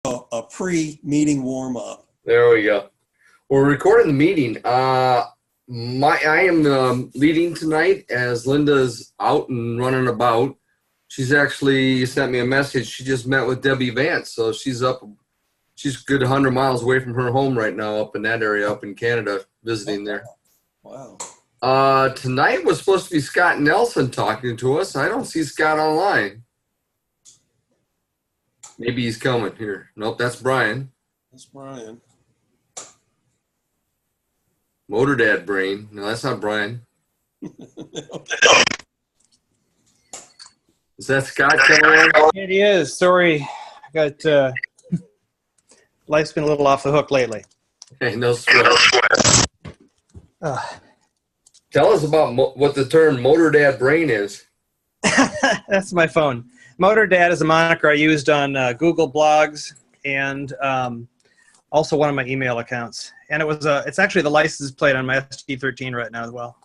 a pre-meeting warm-up. There we go. We're recording the meeting. I am leading tonight as Linda's out and running about. She's actually sent me a message. She just met with Debbie Vance, so she's a good 100 miles away from her home right now up in that area, up in Canada, visiting there. Wow. Tonight was supposed to be Scott Nelson talking to us. I don't see Scott online. Maybe he's coming here. Nope, that's Brian. That's Brian. Motor Dad Brain. No, that's not Brian. Is that Scott coming on? It is. Sorry, I got life's been a little off the hook lately. Hey, no sweat. Tell us about what the term Motor Dad Brain is. That's my phone. Motor Dad is a moniker I used on Google Blogs and also one of my email accounts. And it's actually the license plate on my ST13 right now as well.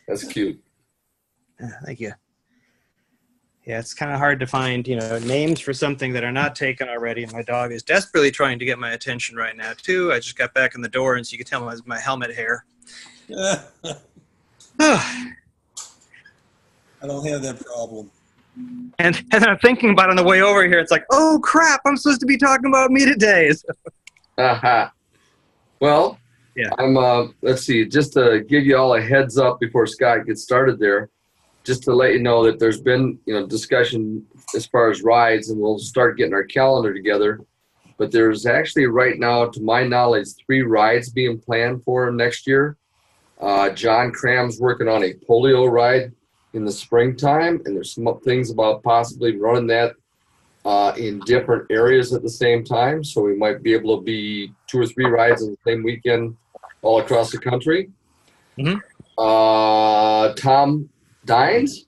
That's cute. Thank you. Yeah, it's kind of hard to find, names for something that are not taken already. And my dog is desperately trying to get my attention right now, too. I just got back in the door, and so you can tell my helmet hair. I don't have that problem. And I'm thinking about it on the way over here. It's like, oh, crap, I'm supposed to be talking about me today. Well, yeah. Let's see, just to give you all a heads up before Scott gets started there, just to let you know that there's been, discussion as far as rides, and we'll start getting our calendar together. But there's actually right now, to my knowledge, 3 rides being planned for next year. John Cram's working on a polio ride in the springtime, and there's some things about possibly running that in different areas at the same time. So we might be able to be 2 or 3 rides in the same weekend all across the country. Mm-hmm. Tom Dines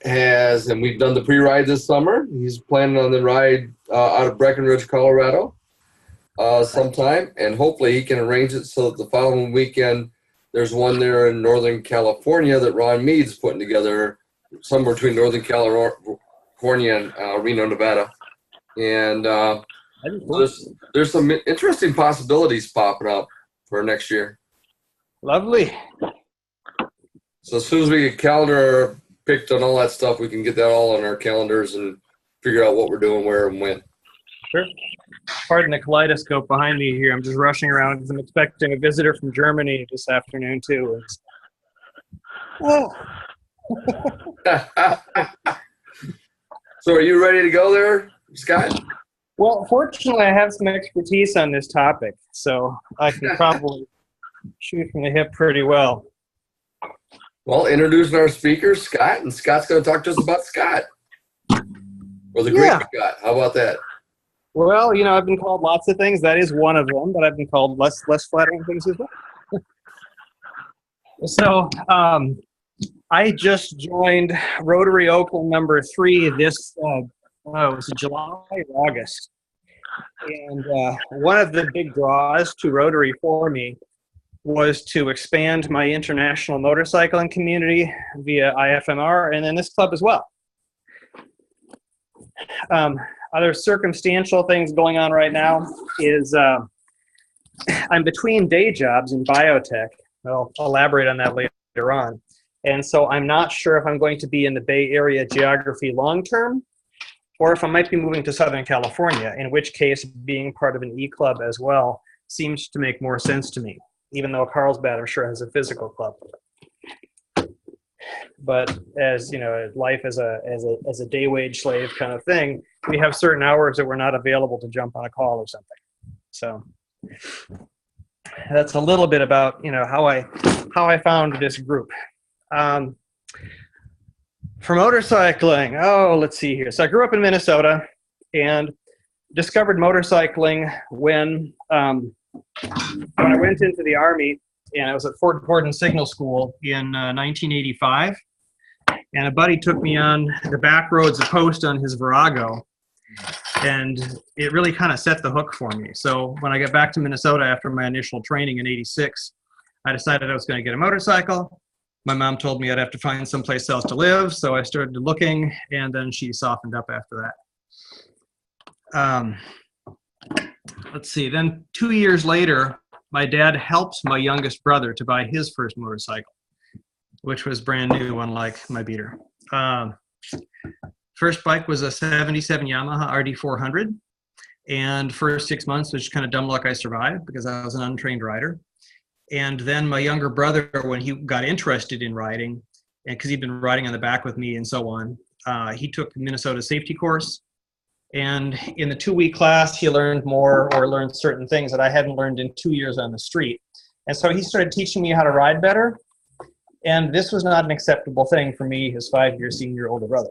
and we've done the pre-ride this summer. He's planning on the ride out of Breckenridge, Colorado sometime, and hopefully he can arrange it so that the following weekend there's one there in Northern California that Ron Mead's putting together, somewhere between Northern California and Reno, Nevada. And there's some interesting possibilities popping up for next year. Lovely. So as soon as we get calendar picked on all that stuff, we can get that all on our calendars and figure out what we're doing, where, and when. Sure. Pardon the kaleidoscope behind me here. I'm just rushing around because I'm expecting a visitor from Germany this afternoon, too. Oh. So are you ready to go there, Scott? Well, fortunately, I have some expertise on this topic, so I can probably shoot from the hip pretty well. Well, introducing our speaker, Scott, and Scott's going to talk to us about Scott. Or the great Scott. How about that? Well, I've been called lots of things. That is one of them, but I've been called less flattering things as well. So I just joined Rotary Oakland number 3 this, it was July or August. And one of the big draws to Rotary for me was to expand my international motorcycling community via IFMR and then this club as well. Other circumstantial things going on right now is I'm between day jobs in biotech. I'll elaborate on that later on. And so I'm not sure if I'm going to be in the Bay Area geography long-term or if I might be moving to Southern California, in which case being part of an E-club as well seems to make more sense to me, even though Carlsbad, I'm sure, has a physical club. But as life as a day wage slave kind of thing, we have certain hours that we're not available to jump on a call or something. So that's a little bit about how I found this group. For motorcycling, let's see here. So I grew up in Minnesota and discovered motorcycling when I went into the Army, and I was at Fort Gordon Signal School in 1985. And a buddy took me on the back roads of Post on his Virago, and it really kind of set the hook for me. So when I got back to Minnesota after my initial training in '86, I decided I was going to get a motorcycle. My mom told me I'd have to find someplace else to live, so I started looking, and then she softened up after that. um, let's see. Then 2 years later, my dad helps my youngest brother to buy his first motorcycle, which was brand new, unlike my beater. First bike was a 77 Yamaha RD400. And first 6 months was kind of dumb luck I survived because I was an untrained rider. And then my younger brother, when he got interested in riding, and because he'd been riding on the back with me and so on, he took Minnesota safety course. And in the 2-week class, he learned more or learned certain things that I hadn't learned in 2 years on the street. And so he started teaching me how to ride better. And this was not an acceptable thing for me, his 5-year senior older brother.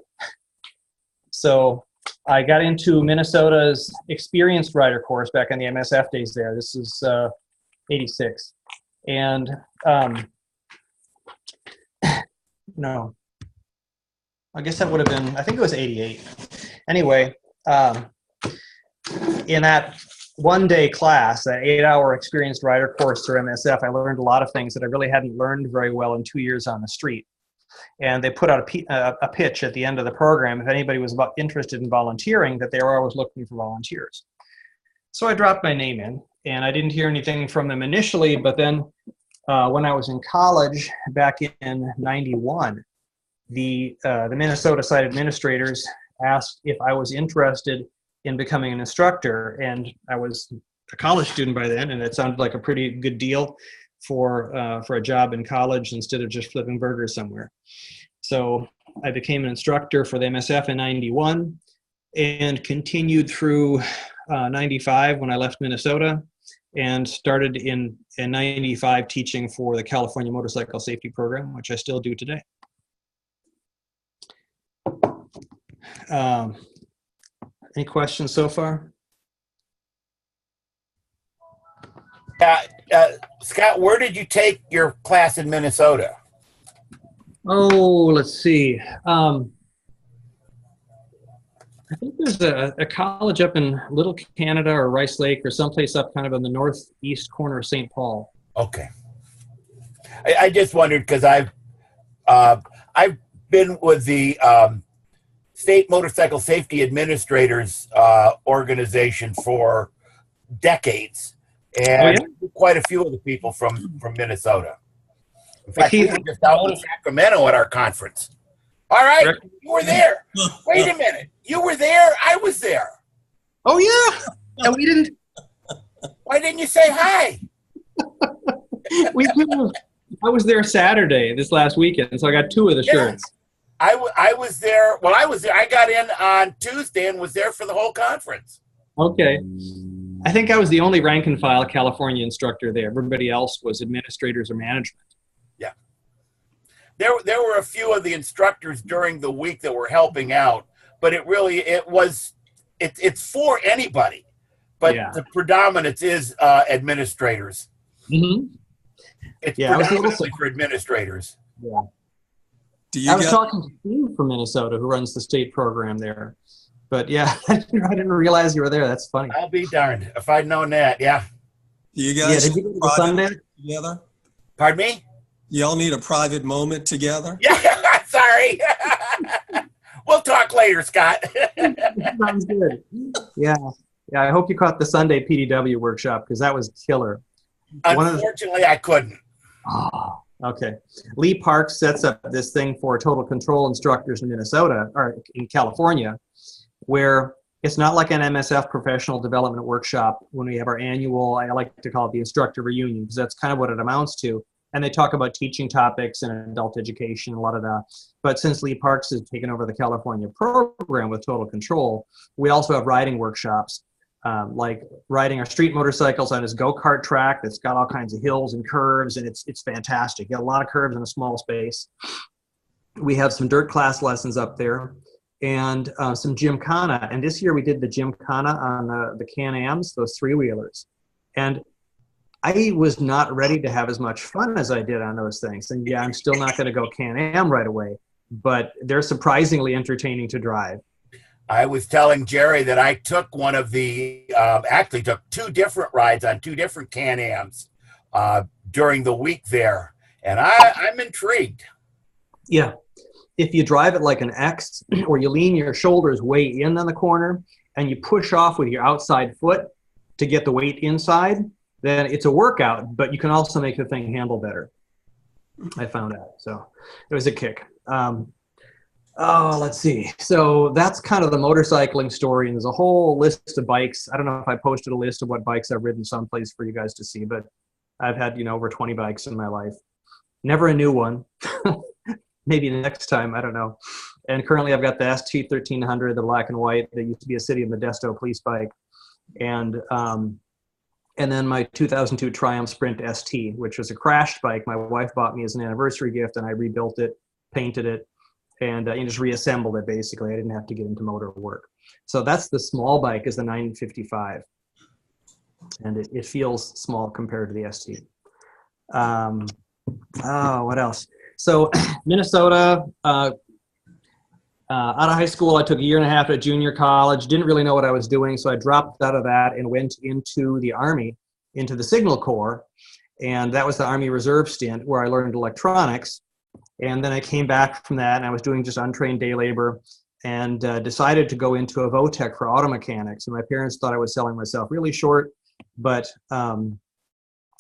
So I got into Minnesota's experienced rider course back in the MSF days there. This is 86. And no, I guess that would have been, I think it was 88. Anyway, in that one-day class, that 8-hour experienced rider course through MSF, I learned a lot of things that I really hadn't learned very well in 2 years on the street. And they put out a pitch at the end of the program if anybody was interested in volunteering, that they were always looking for volunteers. So I dropped my name in, and I didn't hear anything from them initially, but then when I was in college back in 91, the Minnesota site administrators asked if I was interested in becoming an instructor, and I was a college student by then, and it sounded like a pretty good deal for a job in college instead of just flipping burgers somewhere. So I became an instructor for the MSF in 91 and continued through 95 when I left Minnesota, and started in 95 teaching for the California Motorcycle Safety Program, which I still do today. Any questions so far? Scott, where did you take your class in Minnesota? Oh, let's see. I think there's a college up in Little Canada or Rice Lake or someplace up kind of in the northeast corner of St. Paul. Okay. I just wondered because I've been with the State Motorcycle Safety Administrators organization for decades. And quite a few of the people from Minnesota. In fact, we were just out in Sacramento at our conference. All right, you were there. Wait a minute. You were there? I was there. Oh, yeah. And we didn't. Why didn't you say hi? I was there Saturday, this last weekend, so I got 2 of the shirts. I was there. Well, I was there. I got in on Tuesday and was there for the whole conference. Okay. I think I was the only rank and file California instructor there. Everybody else was administrators or management. Yeah. There were a few of the instructors during the week that were helping out, but it's for anybody. But the predominance is administrators. Mm-hmm. It's predominantly for administrators. Yeah. I was talking to Steve from Minnesota, who runs the state program there. But yeah, I didn't realize you were there. That's funny. I'll be darned if I'd known that. Yeah. Do you guys did you go to the Sunday together? Pardon me? Y'all need a private moment together? Yeah, sorry. We'll talk later, Scott. Sounds good. Yeah. I hope you caught the Sunday PDW workshop because that was killer. Unfortunately, I couldn't. Oh, okay. Lee Parks sets up this thing for total control instructors in Minnesota or in California, where it's not like an MSF professional development workshop when we have our annual, I like to call it the instructor reunion, because that's kind of what it amounts to. And they talk about teaching topics and adult education, a lot of that. But since Lee Parks has taken over the California program with total control, we also have riding workshops, like riding our street motorcycles on his go-kart track that's got all kinds of hills and curves, and it's fantastic. You got a lot of curves in a small space. We have some dirt class lessons up there, and some Gymkhana. And this year we did the Gymkhana on the Can-Ams, those 3-wheelers. And I was not ready to have as much fun as I did on those things. And yeah, I'm still not going to go Can-Am right away, but they're surprisingly entertaining to drive. I was telling Jerry that I took one of the, actually took 2 different rides on 2 different Can-Ams during the week there. And I'm intrigued. Yeah. If you drive it like an X, or you lean your shoulders way in on the corner, and you push off with your outside foot to get the weight inside, then it's a workout, but you can also make the thing handle better. I found out. So it was a kick. Let's see. So that's kind of the motorcycling story. And there's a whole list of bikes. I don't know if I posted a list of what bikes I've ridden someplace for you guys to see, but I've had, over 20 bikes in my life. Never a new one. Maybe next time, I don't know. And currently I've got the ST1300, the black and white, that used to be a City of Modesto police bike. And then my 2002 Triumph Sprint ST, which was a crashed bike my wife bought me as an anniversary gift, and I rebuilt it, painted it, and just reassembled it, basically. I didn't have to get into motor work. So that's the small bike, is the 955. And it feels small compared to the ST. What else? So Minnesota, out of high school, I took a year and a half at junior college, didn't really know what I was doing, so I dropped out of that and went into the Army, into the Signal Corps, and that was the Army Reserve stint where I learned electronics. And then I came back from that, and I was doing just untrained day labor, and decided to go into a Votech for auto mechanics. And my parents thought I was selling myself really short, but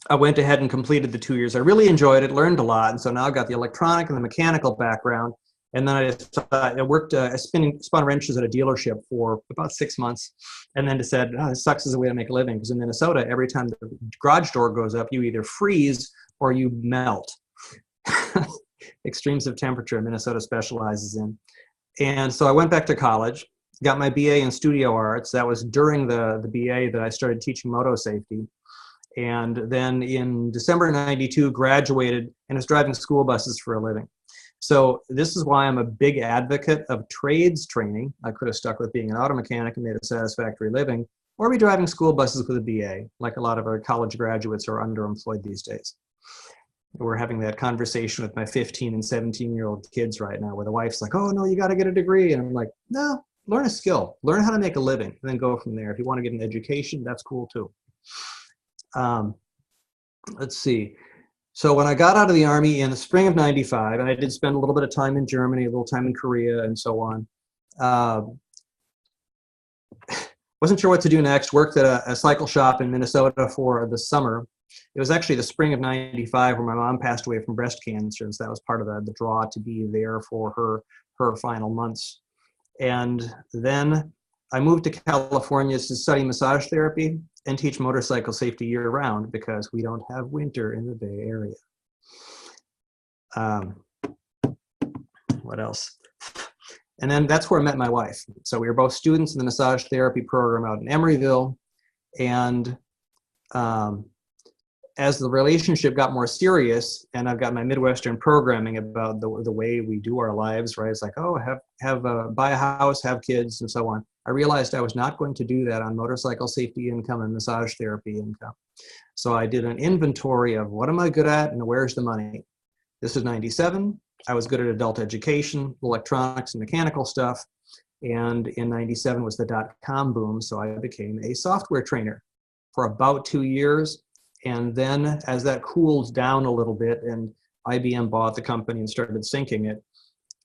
I went ahead and completed the 2 years. I really enjoyed it, learned a lot, and so now I've got the electronic and the mechanical background. And then I worked, I spun wrenches at a dealership for about 6 months, and then decided, this sucks as a way to make a living, because in Minnesota, every time the garage door goes up, you either freeze or you melt. Extremes of temperature Minnesota specializes in. And so I went back to college, got my BA in studio arts. That was during the BA that I started teaching moto safety. And then in December '92, graduated and was driving school buses for a living. So this is why I'm a big advocate of trades training. I could have stuck with being an auto mechanic and made a satisfactory living, or be driving school buses with a BA, like a lot of our college graduates are underemployed these days. We're having that conversation with my 15 and 17-year-old kids right now, where the wife's like, oh, no, you got to get a degree. And I'm like, no, learn a skill, learn how to make a living, and then go from there. If you want to get an education, that's cool too. Let's see. So when I got out of the Army in the spring of '95, and I did spend a little bit of time in Germany, a little time in Korea, and so on. Wasn't sure what to do next. Worked at a cycle shop in Minnesota for the summer. It was actually the spring of '95 where my mom passed away from breast cancer, so that was part of the draw to be there for her final months. And then I moved to California to study massage therapy and teach motorcycle safety year-round, because we don't have winter in the Bay Area. What else? And then that's where I met my wife. So we were both students in the massage therapy program out in Emeryville. And as the relationship got more serious, and I've got my Midwestern programming about the way we do our lives, right? It's like, oh, buy a house, have kids, and so on. I realized I was not going to do that on motorcycle safety income and massage therapy income. So I did an inventory of what am I good at and where's the money. This was '97. I was good at adult education, electronics and mechanical stuff. And in '97 was the .com boom. So I became a software trainer for about 2 years. And then as that cooled down a little bit and IBM bought the company and started syncing it,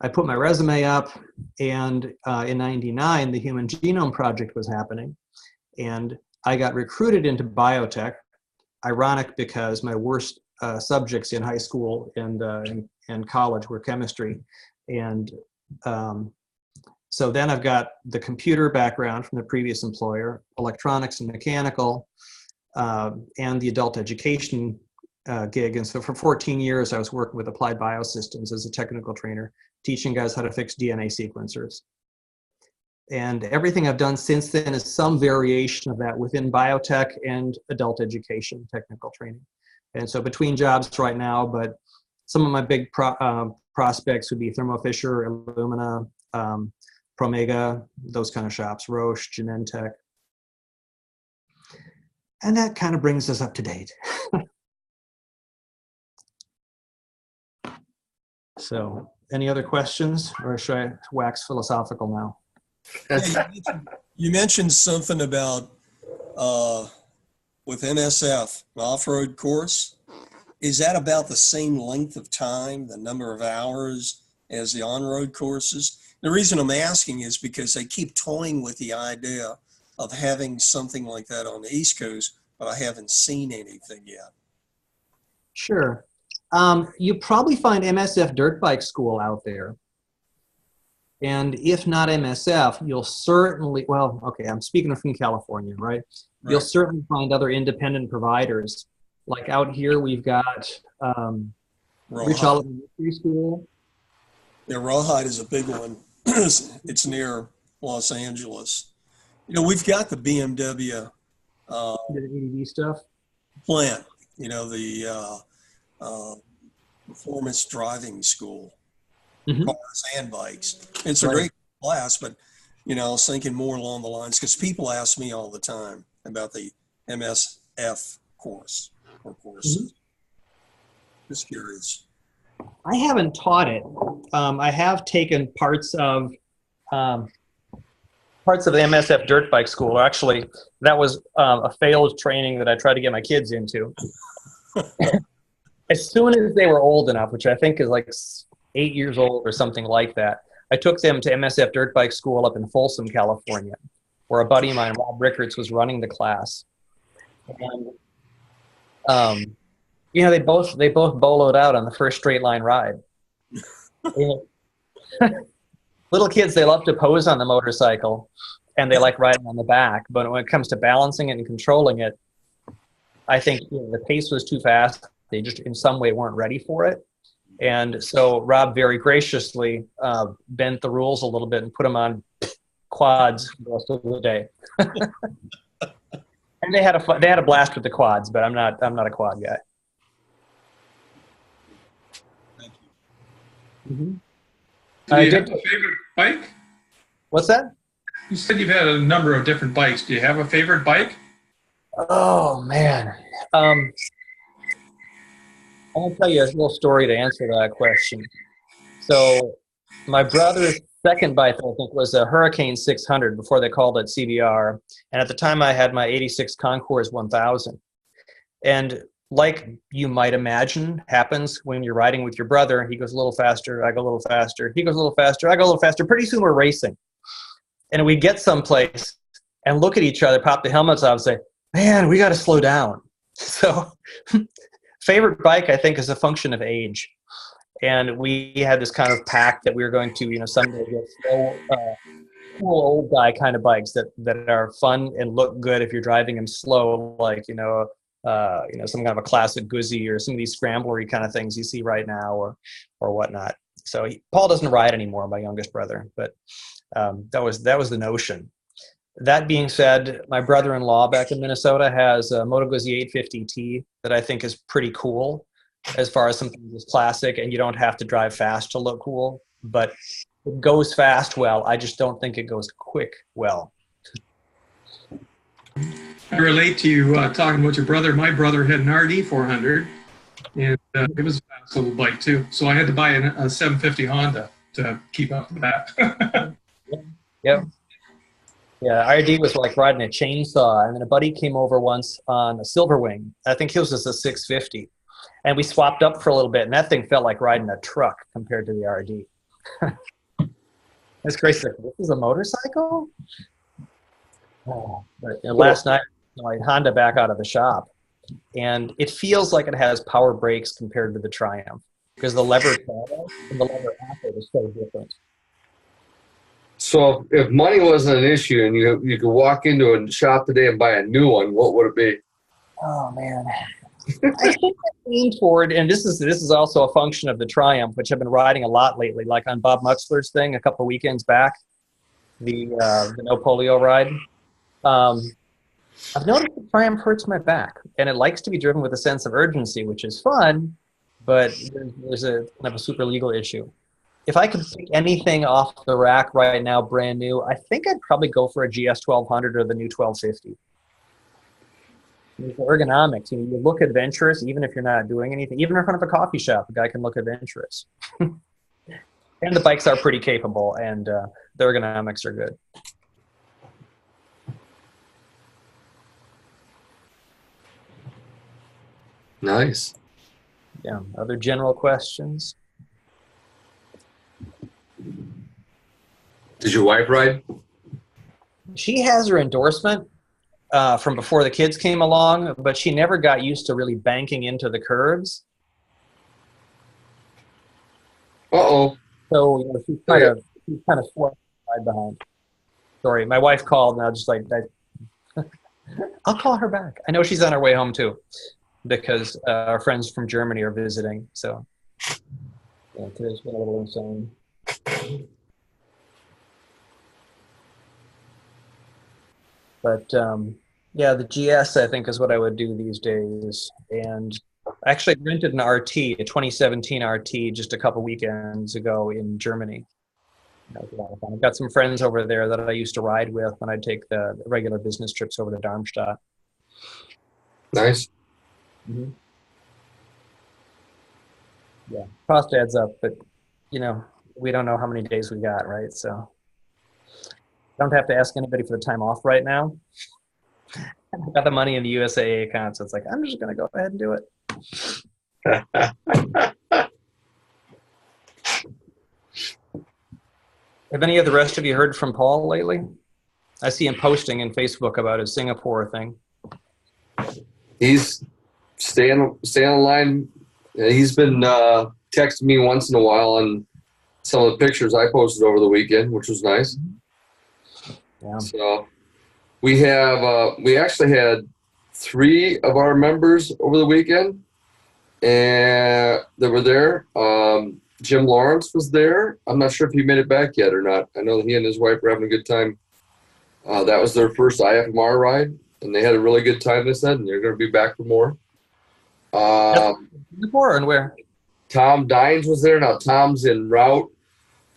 I put my resume up, and in '99, the Human Genome Project was happening, and I got recruited into biotech. Ironic, because my worst subjects in high school and college were chemistry. And so then I've got the computer background from the previous employer, electronics and mechanical, and the adult education gig. And so for 14 years, I was working with Applied Biosystems as a technical trainer, teaching guys how to fix DNA sequencers. And everything I've done since then is some variation of that within biotech and adult education, technical training. And so between jobs right now, but some of my big prospects would be Thermo Fisher, Illumina, Promega, those kind of shops, Roche, Genentech. And that kind of brings us up to date. So, any other questions, or should I wax philosophical now? You mentioned something about with NSF, an off-road course. Is that about the same length of time, the number of hours, as the on-road courses? The reason I'm asking is because they keep toying with the idea of having something like that on the East Coast, but I haven't seen anything yet. Sure. You probably find MSF Dirt Bike School out there. And if not MSF, you'll certainly, well, okay, I'm speaking from California, right? You'll certainly find other independent providers. Like out here, we've got Rich Oliver Mystery School. Yeah, Rawhide is a big one. It's near Los Angeles. You know, we've got the BMW The ADV stuff. plant, you know, the performance driving school, cars and bikes. It's a great class, but, you know, I was thinking more along the lines, because people ask me all the time about the MSF course or courses. Just curious. I haven't taught it. I have taken parts of the MSF Dirt Bike School. Actually, that was a failed training that I tried to get my kids into. As soon as they were old enough, which I think is like 8 years old or something like that, I took them to MSF Dirt Bike School up in Folsom, California, where a buddy of mine, Rob Rickards, was running the class. And you know, they both boloed out on the first straight line ride. Little kids, they love to pose on the motorcycle, and they like riding on the back. But when it comes to balancing it and controlling it, I think, you know, the pace was too fast. They just in some way weren't ready for it. And so Rob very graciously bent the rules a little bit and put them on quads for the rest of the day. And they had a blast with the quads, but I'm not a quad guy. Do you have a favorite bike? What's that? You said you've had a number of different bikes. Do you have a favorite bike? Oh, man. I'll tell you a little story to answer that question. So my brother's second bike, I think, was a Hurricane 600 before they called it CBR. And at the time, I had my 86 Concours 1000. And like you might imagine happens when you're riding with your brother, he goes a little faster, I go a little faster, he goes a little faster, I go a little faster. Pretty soon we're racing. And we get someplace and look at each other, pop the helmets off and say, man, we got to slow down. So favorite bike, I think, is a function of age. And we had this kind of pact that we were going to, you know, someday get slow, cool old guy kind of bikes that are fun and look good if you're driving them slow, like, you know, some kind of a classic Guzzi or some of these scramblery kind of things you see right now or whatnot. So Paul doesn't ride anymore, my youngest brother, but that was the notion. That being said, my brother-in-law back in Minnesota has a Moto Guzzi 850T that I think is pretty cool as far as something that's classic, and you don't have to drive fast to look cool, but it goes fast well. I just don't think it goes quick well. I relate to you talking about your brother. My brother had an RD 400, and it was a fast little bike too. So I had to buy a 750 Honda to keep up with that. Yep. Yeah, RD was like riding a chainsaw, and then a buddy came over once on a Silverwing. I think his was a 650, and we swapped up for a little bit, and that thing felt like riding a truck compared to the RD. That's crazy. This is a motorcycle? Oh, but last night, I Honda back out of the shop, and it feels like it has power brakes compared to the Triumph because the lever pedal and the lever axle is so different. So if money wasn't an issue and you could walk into a shop today and buy a new one, what would it be? Oh man, I think I leaned forward, and this is also a function of the Triumph, which I've been riding a lot lately, like on Bob Muxler's thing a couple of weekends back, the No Polio ride. I've noticed the Triumph hurts my back, and it likes to be driven with a sense of urgency, which is fun, but there's a kind of a super legal issue. If I could pick anything off the rack right now, brand new, I think I'd probably go for a GS 1200 or the new 1250. The ergonomics, you look adventurous, even if you're not doing anything. Even in front of a coffee shop, a guy can look adventurous. And the bikes are pretty capable, and the ergonomics are good. Nice. Yeah. Other general questions? Does your wife ride? She has her endorsement from before the kids came along, but she never got used to really banking into the curves. Uh-oh. So she's kind of swept right behind. Sorry, my wife called, and I was just like, I'll call her back. I know she's on her way home too, because our friends from Germany are visiting. So yeah, today's been a little insane. But yeah, the GS I think is what I would do these days. And I actually rented an RT, a 2017 RT, just a couple weekends ago in Germany. That was a lot of fun. I've got some friends over there that I used to ride with when I'd take the regular business trips over to Darmstadt. Nice. Mm-hmm. Yeah, cost adds up, but we don't know how many days we got, right? So don't have to ask anybody for the time off right now. I've got the money in the USAA account, so it's like, I'm just going to go ahead and do it. Have any of the rest of you heard from Paul lately? I see him posting in Facebook about his Singapore thing. He's staying online. He's been texting me once in a while on some of the pictures I posted over the weekend, which was nice. Yeah. So we actually had 3 of our members over the weekend and that were there. Jim Lawrence was there. I'm not sure if he made it back yet or not. I know that he and his wife were having a good time. That was their first IFMR ride, and they had a really good time, they said, and they're going to be back for more. Singapore and where? Tom Dines was there. Now, Tom's en route.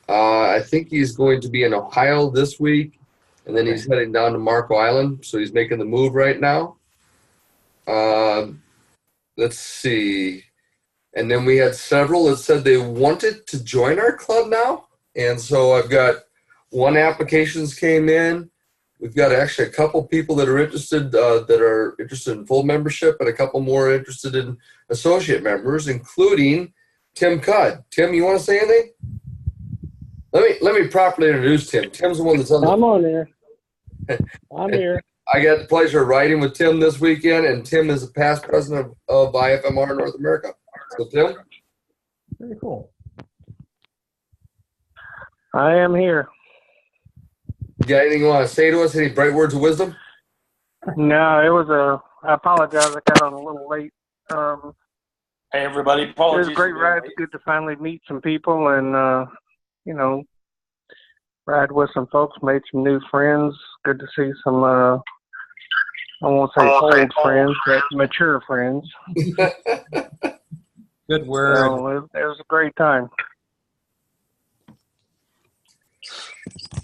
I think he's going to be in Ohio this week, and then he's heading down to Marco Island, so he's making the move right now. Let's see. And then we had several that said they wanted to join our club now. And so I've got 1 applications came in. We've got actually a couple people that are interested in full membership, and a couple more interested in associate members, including Tim Cudd. Tim, you want to say anything? Let me properly introduce Tim. Tim's the one that's on the. I'm on there. I'm here. I got the pleasure of riding with Tim this weekend, and Tim is a past president of IFMR North America. So, Tim? Very cool. I am here. You got anything you want to say to us? Any bright words of wisdom? No, it was I apologize. I got on a little late. Hey, everybody. It Apologies. was a great ride. It's good to finally meet some people and, ride with some folks, made some new friends. Good to see some, I won't say old friends, but mature friends. Good word. So it was a great time.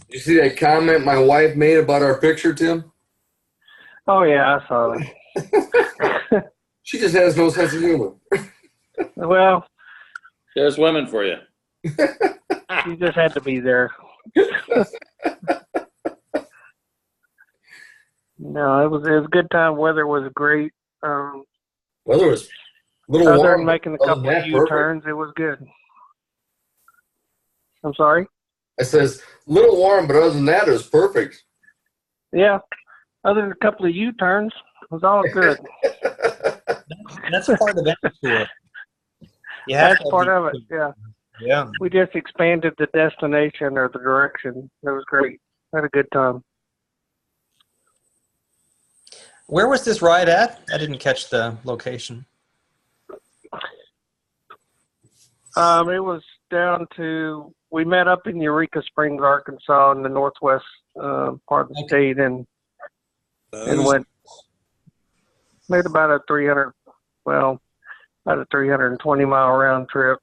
You see that comment my wife made about our picture, Tim? Oh, yeah, I saw it. She just has no sense of humor. Well, There's women for you. you just had to be there. No, it was a good time. Weather was great. Weather was a little Other warm. than making a Other couple than of that, U-turns, it was good. I'm sorry? I says, a little warm, but other than that, it was perfect. Yeah. Other than a couple of U-turns, it was all good. That's part of the tour. That's part of it, yeah. Yeah. We just expanded the destination or the direction. It was great. Had a good time. Where was this ride at? I didn't catch the location. It was down to, we met up in Eureka Springs, Arkansas, in the northwest part of the state, and went, made about a 320-mile round trip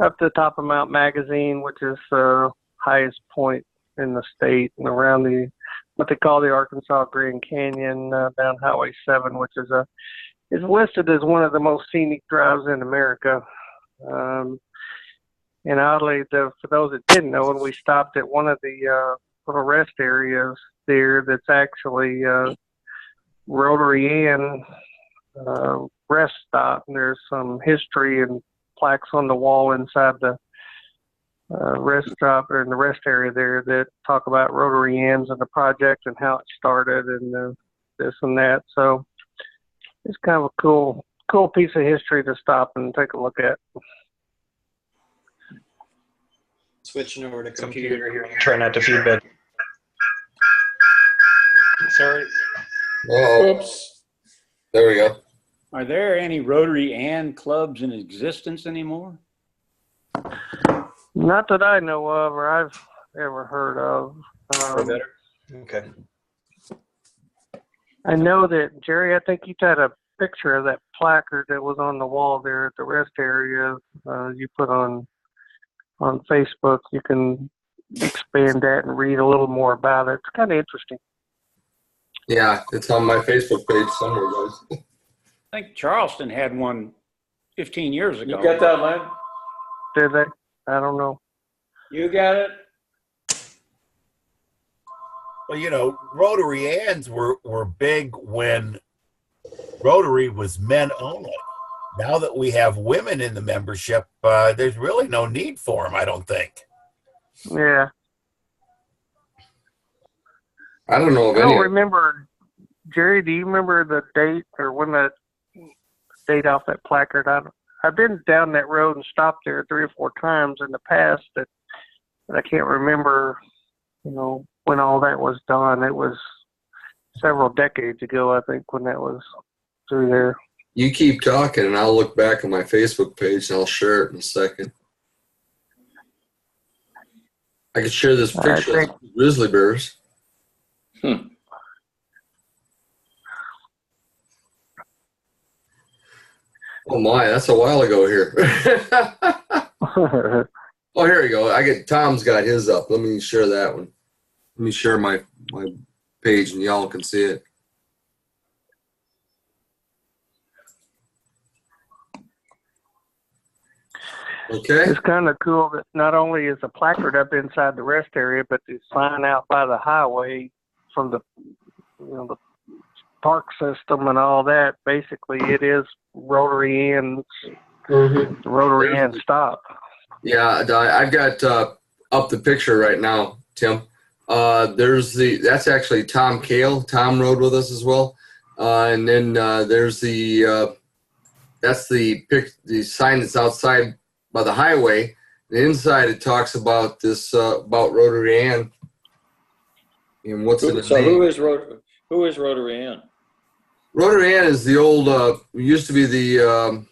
up to the top of Mount Magazine, which is the highest point in the state, and around what they call the Arkansas Grand Canyon, down Highway 7, which is listed as one of the most scenic drives in America. And oddly, for those that didn't know, when we stopped at one of the little rest areas there, that's actually Rotary Inn rest stop. And there's some history and plaques on the wall inside the rest stop or in the rest area there that talk about rotary ends and the project and how it started and this and that. So it's kind of a cool piece of history to stop and take a look at. Switching over to computer here. Try not to feedback. Sorry. Uh-oh. Oops. There we go. Are there any Rotary and clubs in existence anymore? Not that I know of or I've ever heard of. Okay. I know that, Jerry, I think you had a picture of that placard that was on the wall there at the rest area. You put on Facebook. You can expand that and read a little more about it. It's kind of interesting. Yeah, it's on my Facebook page somewhere, guys. I think Charleston had one 15 years ago. You got that, Len? Did they? I don't know. You got it? Well, you know, Rotary Ands were big when Rotary was men only. Now that we have women in the membership, there's really no need for them, I don't think. Yeah. I don't know of I any. don't remember. Jerry, do you remember the date or when the date off that placard? I've been down that road and stopped there 3 or 4 times in the past, but I can't remember, when all that was done. It was several decades ago, I think, when that was through there. You keep talking, and I'll look back on my Facebook page, and I'll share it in a second. I could share this picture of grizzly bears. Oh my, that's a while ago here. Oh, here we go. Tom's got his up. Let me share that one. Let me share my page, and y'all can see it. Okay. It's kind of cool that not only is the placard up inside the rest area, but the sign out by the highway from the park system and all that. Basically, it is Rotary Ends, Rotary End stop. Yeah, I've got up the picture right now, Tim. That's actually Tom Kale. Tom rode with us as well, and then there's that's the sign that's outside by the highway. And inside it talks about this about Rotary Ann and what's in the So name. who is Rotary Ann? Rotary Ann is the old. Used to be the.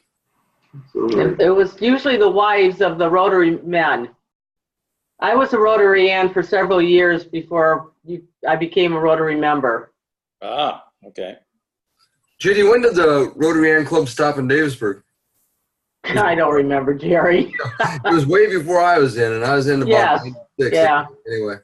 It was usually the wives of the Rotary men. I was a Rotary Ann for several years before I became a Rotary member. Ah, okay. Judy, when did the Rotary Ann Club stop in Davisburg? I don't remember, Jerry. It was way before I was in, and I was in about 96. Yeah. Anyway.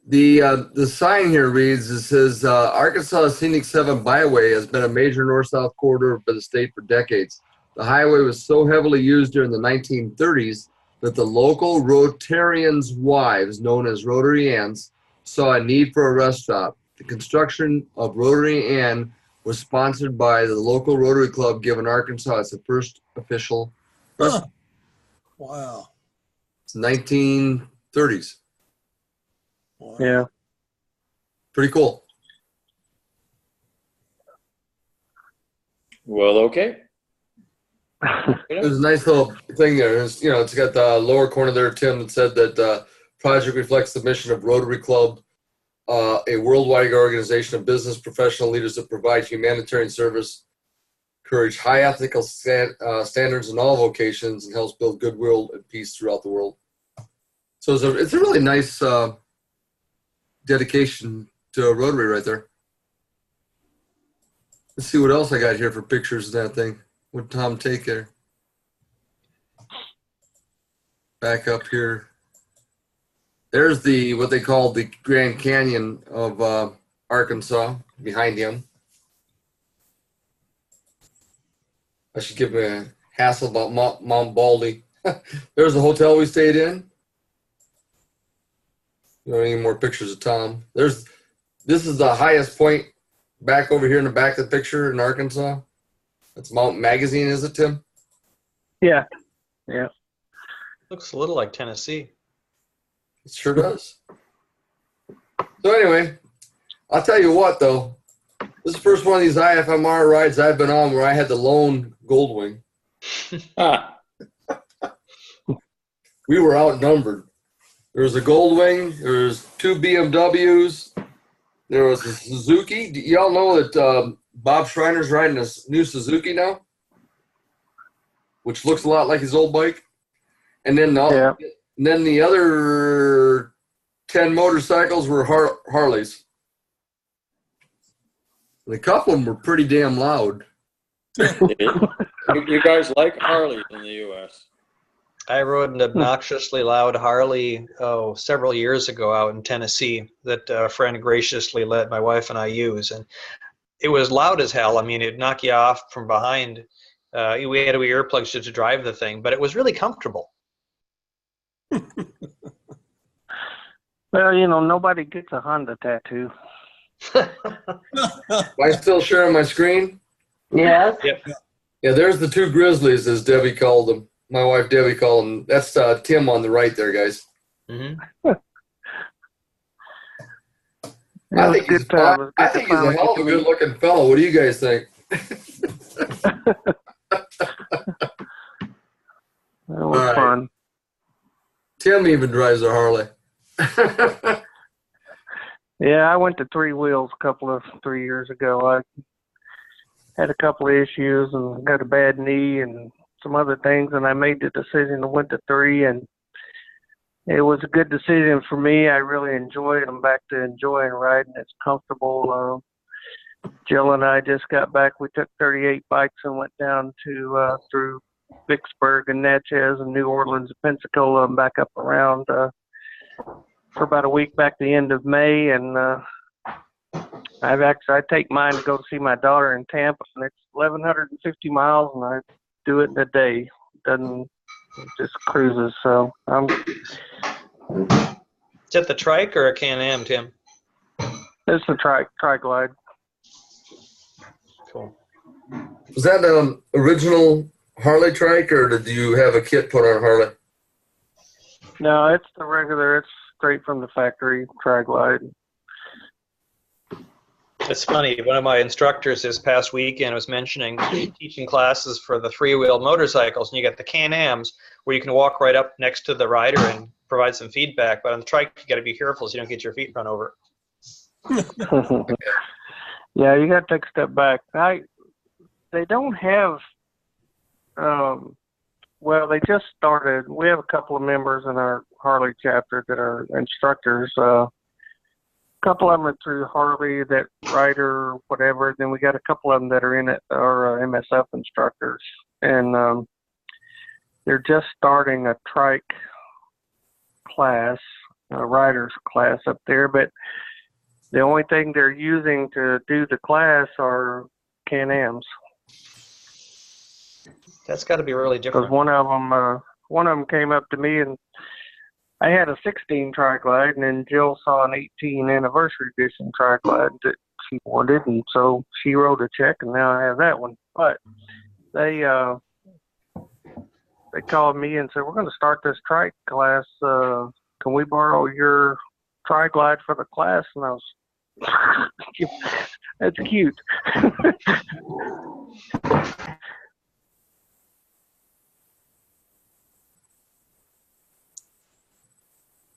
The sign here reads, it says, Arkansas Scenic 7 Byway has been a major north-south corridor for the state for decades. The highway was so heavily used during the 1930s that the local Rotarians' wives, known as Rotary Anns, saw a need for a rest stop. The construction of Rotary Ann was sponsored by the local Rotary Club, giving Arkansas its first official rest stop. Wow. It's 1930s. Wow. Yeah. Pretty cool. Well, okay. There's a nice little thing there. It's got the lower corner there, Tim, that said that project reflects the mission of Rotary Club, a worldwide organization of business professional leaders that provide humanitarian service, encourage high ethical standards in all vocations, and helps build goodwill and peace throughout the world. So it's a really nice dedication to Rotary right there. Let's see what else I got here for pictures of that thing. What did Tom take there? Back up here. There's what they call the Grand Canyon of Arkansas behind him. I should give him a hassle about Mount Baldy. There's the hotel we stayed in. You don't need any more pictures of Tom. This is the highest point back over here in the back of the picture in Arkansas. That's Mount Magazine, is it, Tim? Yeah. Yeah. Looks a little like Tennessee. It sure does. So anyway, I'll tell you what though. This is the first one of these IFMR rides I've been on where I had the lone Goldwing. Ah, We were outnumbered. There was a Goldwing. There was 2 BMWs. There was a Suzuki. Do y'all know that Bob Schreiner's riding a new Suzuki now? Which looks a lot like his old bike. And then the other 10 motorcycles were Harleys. And a couple of them were pretty damn loud. you guys like Harleys in the U.S.? I rode an obnoxiously loud Harley several years ago out in Tennessee that a friend graciously let my wife and I use, and it was loud as hell. I mean, it'd knock you off from behind. We had to wear earplugs to drive the thing, but it was really comfortable. Well, nobody gets a Honda tattoo. Am I still sharing my screen? Yes. Yep. Yeah, there's the 2 Grizzlies, as Debbie called them. My wife Debbie called them. That's Tim on the right there, guys. Mm-hmm. I think he's a hell of a good-looking fellow. What do you guys think? That was fun. Tim even drives a Harley. Yeah, I went to 3 wheels 3 years ago. I had a couple of issues and got a bad knee and some other things, and I made the decision to went to 3, and it was a good decision for me. I really enjoy it. I'm back to enjoying riding. It's comfortable. Jill and I just got back. We took 38 bikes and went down to through Vicksburg and Natchez and New Orleans and Pensacola and back up around for about a week back the end of May. And I take mine to go see my daughter in Tampa, and it's 1,150 miles, and I do it in a day. Just cruises. So Is that the trike or a Can-Am, Tim? It's a tri-glide. Cool. Was that an original Harley trike, or did you have a kit put on Harley? No, it's the regular. It's straight from the factory tri-glide. It's funny. One of my instructors this past weekend was mentioning teaching classes for the 3-wheel motorcycles, and you got the Can-Ams where you can walk right up next to the rider and provide some feedback. But on the trike, you got to be careful so you don't get your feet run over. Yeah, you got to take a step back. They don't have. Well, they just started. We have a couple of members in our Harley chapter that are instructors. A couple of them are through Harley, that rider, whatever. Then we got a couple of them that are in it, are MSF instructors. And they're just starting a trike class, a rider's class up there. But the only thing they're using to do the class are Can-Ams. That's got to be really different. Because one of them came up to me, and I had a 16 tri-glide, and then Jill saw an 18 anniversary edition tri-glide that she wanted, and so she wrote a check, and now I have that one. But they called me and said, "We're going to start this trike class. Can we borrow your tri-glide for the class?" And I was, "That's cute."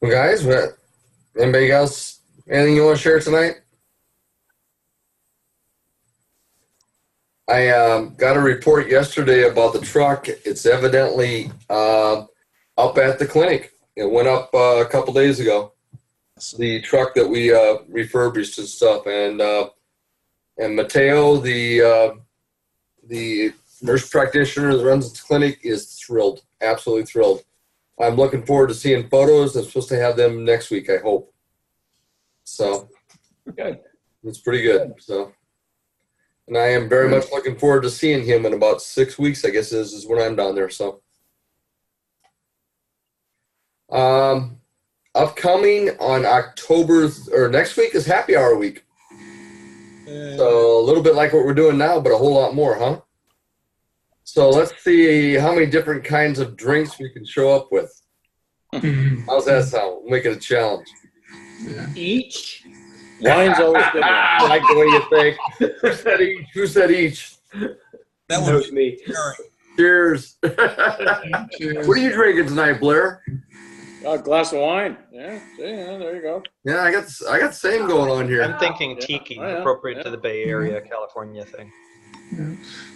Well, guys, anybody else, anything you want to share tonight? I got a report yesterday about the truck. It's evidently up at the clinic. It went up a couple days ago. The truck that we refurbished and stuff, and Mateo, the nurse practitioner that runs the clinic, is thrilled, absolutely thrilled. I'm looking forward to seeing photos. I'm supposed to have them next week, I hope. So, Good. it's pretty good. So, and I am very much looking forward to seeing him in about 6 weeks, I guess is when I'm down there. So, upcoming on October, or next week is Happy Hour week. So, a little bit like what we're doing now, but a whole lot more, huh? So let's see how many different kinds of drinks we can show up with. Mhm. How's that sound? Make it a challenge. Yeah. Each wine's always good. I like the way you think. Who said each? Who said each? That That would was be me. scary. Cheers. Cheers. What are you drinking tonight, Blair? A glass of wine. Yeah, see, yeah, there you go. Yeah, I got the same going on here. I'm thinking Yeah. tiki, Oh, yeah. appropriate Yeah. to the Bay Area, California thing.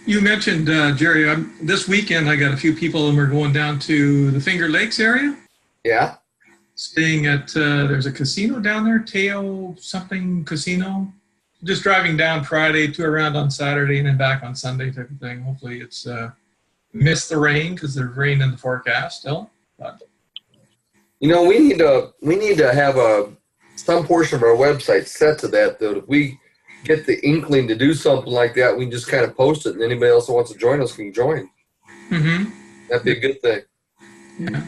You mentioned, Jerry, this weekend I got a few people and we're going down to the Finger Lakes area, Yeah. staying at, there's a casino down there, Teo something casino. Just driving down Friday, tour around on Saturday, and then back on Sunday type of thing. Hopefully it's missed the rain because there's rain in the forecast still. But You know, we need to have some portion of our website set to that. That if we get the inkling to do something like that, we can just kind of post it, and anybody else that wants to join us can join. mm-hmm. That'd be a good thing. Yeah.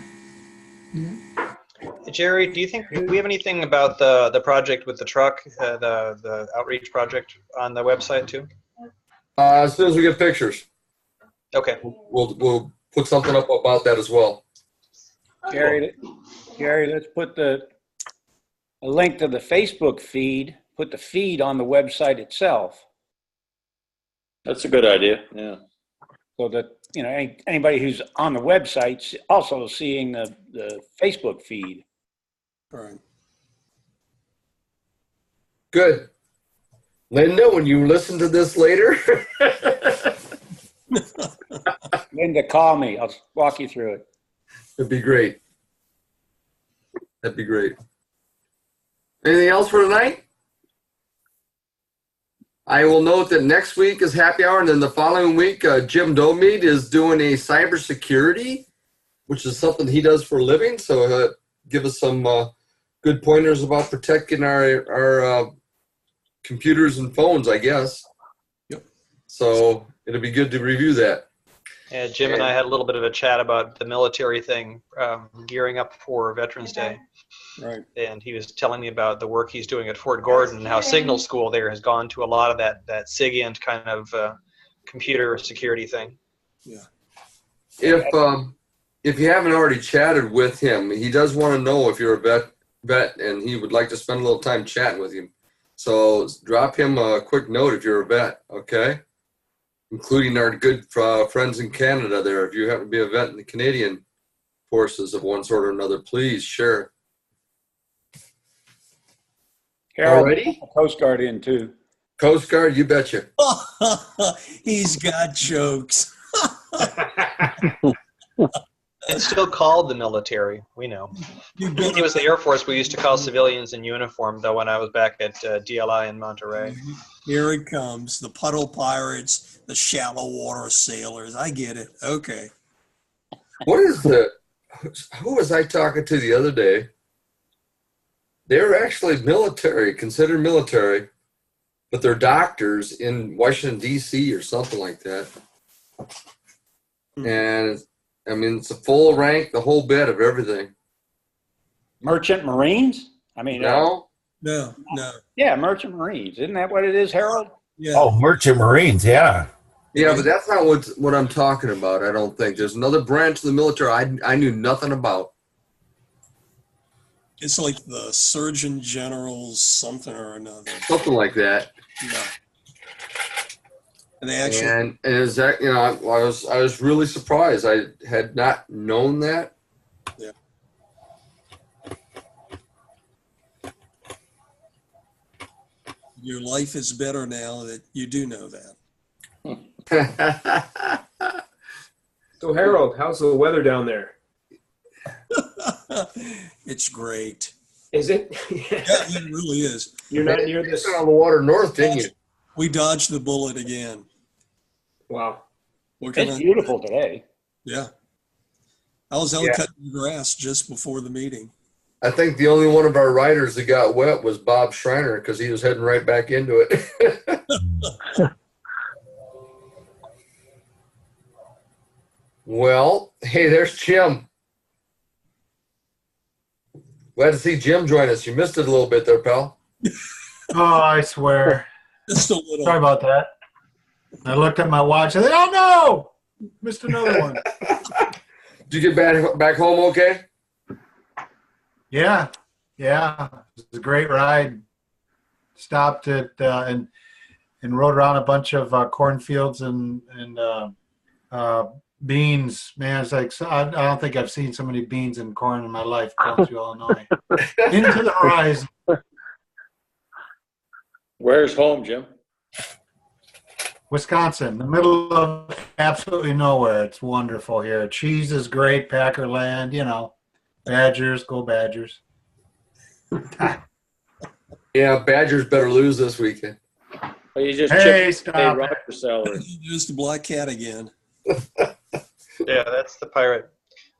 Jerry, do you think we have anything about the project with the truck, the outreach project on the website too? As soon as we get pictures, Okay. we'll put something up about that as well. Gary, let's put a link to the Facebook feed, put the feed on the website itself That's a good idea. Yeah. so that, anybody who's on the website's also seeing the Facebook feed. All right. Good. Linda, when you listen to this later, Linda, call me. I'll walk you through it. it'd be great. That'd be great. Anything else for tonight? I will note that next week is happy hour, and then the following week, Jim Domead is doing a cybersecurity, which is something he does for a living. So give us some good pointers about protecting our computers and phones, I guess. Yep. So it'll be good to review that. Yeah, Jim and I had a little bit of a chat about the military thing, gearing up for Veterans Day. Right. And he was telling me about the work he's doing at Fort Gordon and how Signal School there has gone to a lot of that SIGINT kind of computer security thing. Yeah. If you haven't already chatted with him, he does want to know if you're a vet, and he would like to spend a little time chatting with you. So drop him a quick note if you're a vet, okay? Including our good friends in Canada there. If you happen to be a vet in the Canadian forces of one sort or another, please share. Harold, Alrighty. Coast Guard in too. Coast Guard, you betcha. He's got jokes. It's still called the military. We know. You When he was the Air Force, we used to call civilians in uniform, though, when I was back at DLI in Monterey. Here it comes. The puddle pirates, the shallow water sailors. I get it. Okay. What is who was I talking to the other day? They're actually military, considered military, but they're doctors in Washington, D.C. or something like that. And, I mean, it's a full rank, the whole bit of everything. Merchant Marines? I mean, No? No. yeah, Merchant Marines. Isn't that what it is, Harold? Yeah. Oh, Merchant Marines, yeah. Yeah, but that's not what I'm talking about, I don't think. There's another branch of the military I knew nothing about. It's like the Surgeon General's something or another. Something like that. Yeah. And they actually, And is that, I was really surprised. I had not known that. Yeah. Your life is better now that you do know that. So Harold, how's the weather down there? It's great. Is it? Yeah, it really is. You're not near this. on the water north, didn't you? We dodged the bullet again. Wow. What can It's I- beautiful today. Yeah. I was out Yeah. cutting the grass just before the meeting. I think the only one of our riders that got wet was Bob Schreiner because he was heading right back into it. Well, hey, there's Jim. Glad to see Jim join us. You missed it a little bit there, pal. Oh, I swear. Just a little. Sorry about that. I looked at my watch and said, oh Missed another one. Did you get back home okay? Yeah. It was a great ride. Stopped at and rode around a bunch of cornfields and beans. Man, it's like I don't think I've seen so many beans and corn in my life going through Illinois. Into the horizon. Where's home, Jim? Wisconsin, the middle of absolutely nowhere. It's wonderful here. Cheese is great, Packer land, Badgers, go Badgers. Yeah, Badgers better lose this weekend. Oh, you just Hey, chipped stop Roger it. salary. Just a black cat again. Yeah, that's the pirate.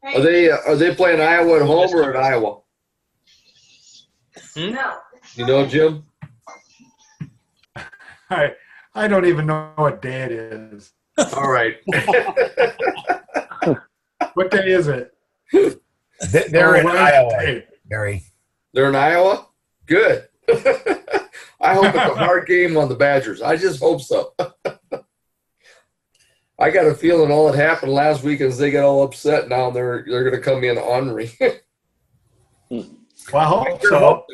Are they playing Iowa at home or at Iowa? No. You know, Jim? I don't even know what day it is. All right. What day is it? They're in Iowa, Hey, Gary. They're in Iowa? Good. I hope it's a hard game on the Badgers. I just hope so. I got a feeling all that happened last week is they got all upset. Now they're going to come in ornery. well, I hope so.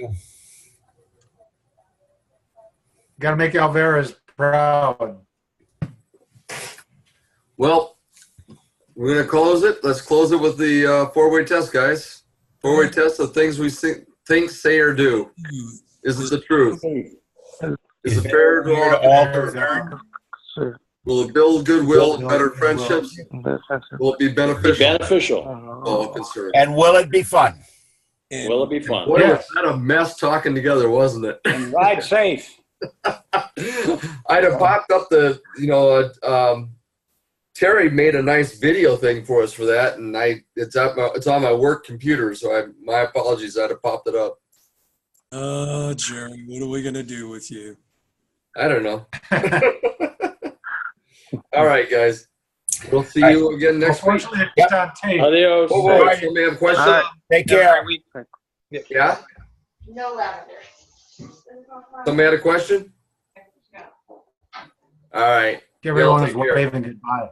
Got to make Alvarez proud. Well, we're going to close it. Let's close it with the four-way test, guys. Four-way test of things we think, say, or do. Is it the truth? Is it fair to all? Will it build goodwill and better friendships? Will it be beneficial? Beneficial. Oh, concern. And will it be fun? Will it be fun? Boy, was that a mess talking together, wasn't it? And ride safe. I'd have popped up Terry made a nice video thing for us for that, and it's on my work computer, so my apologies. I'd have popped it up. Oh, Jerry, what are we going to do with you? I don't know. All right, guys. We'll see you again next week. Unfortunately, it's on tape. Adios. Somebody have a question? Take care. Yeah? No lavender. Somebody had a question? All right. Everyone Bill, is take care. waving goodbye.